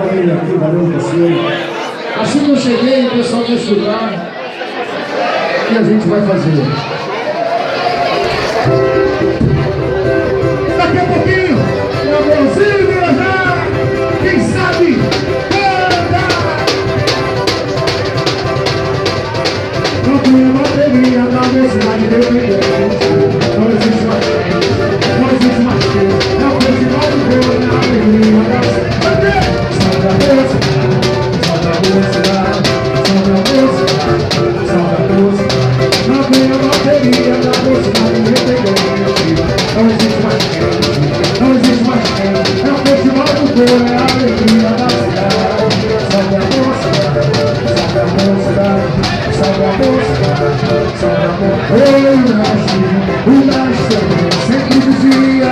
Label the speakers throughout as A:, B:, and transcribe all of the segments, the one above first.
A: família aqui, valeu você. Assim que eu cheguei, o pessoal quer estudar. O que a gente vai fazer? Daqui a pouquinho, meu amorzinho, viajar. Quem sabe? Não tinha bateria na velocidade dependente. Não existe mais tempo, não existe mais tempo. É o festival do gol, é a alegria da cidade. Salve a velocidade, salve a velocidade, salve a velocidade, salve a velocidade. Não tinha bateria na velocidade dependente. Não existe mais tempo, não existe mais tempo. É o festival do gol, é a alegria da cidade. Salve a velocidade, salve a velocidade, salve a velocidade, salve a velocidade. O mestre sempre dizia: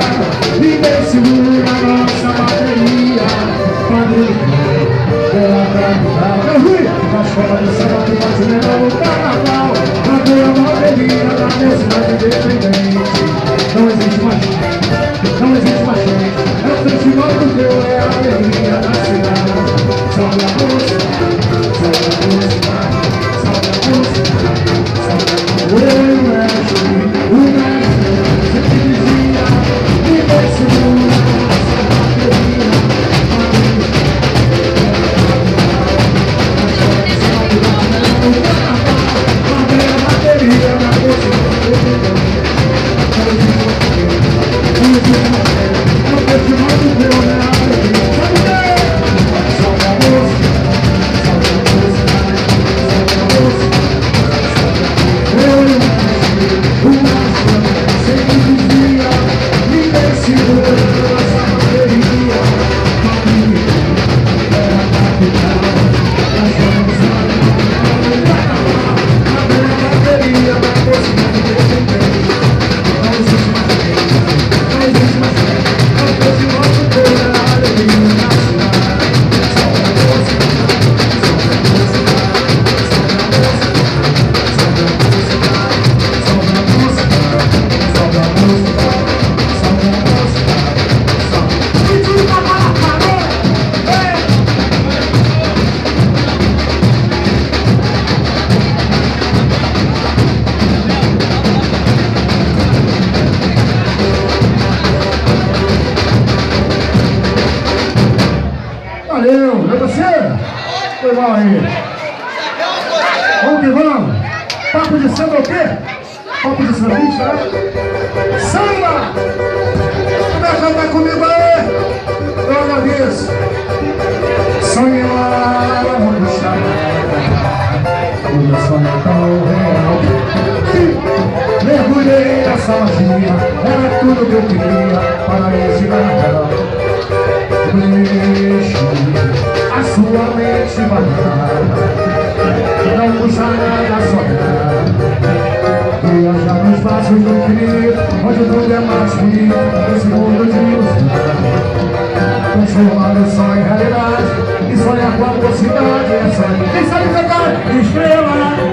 A: ninguém segura a nossa bateria. Padre, ela pra mudar. Eu vi na escola do samba que pode levar o carnaval. Não tem a bateria da velocidade independente. Não existe mais gente, não existe mais gente. É o festival do Deus, é a alegria da cidade. Salve a velocidade, salve a velocidade, salve a velocidade, salve a velocidade. O mestre sempre dizia: ninguém segura a nossa bateria. Mandei a bateria na velocidade. Valeu, meu parceiro? Foi mal aí. Vamos que vamos. Papo de samba é o quê? Papo de sambista, né? Samba! Vai cantar comigo aí? Eu agradeço. Sonhar, vamos chamar. O meu sonho é tão real. Mergulhei nessa magia. Era tudo que eu queria para esse Natal. Deixe a sua mente vagar, não puxa nada a sonhar. Viajar nos braços do infinito, onde tudo é mais bonito, nesse mundo de ilusão. Transformar o sonho em realidade e sonhar com a mocidade. É sonho. Quem sabe cantar? Estrela!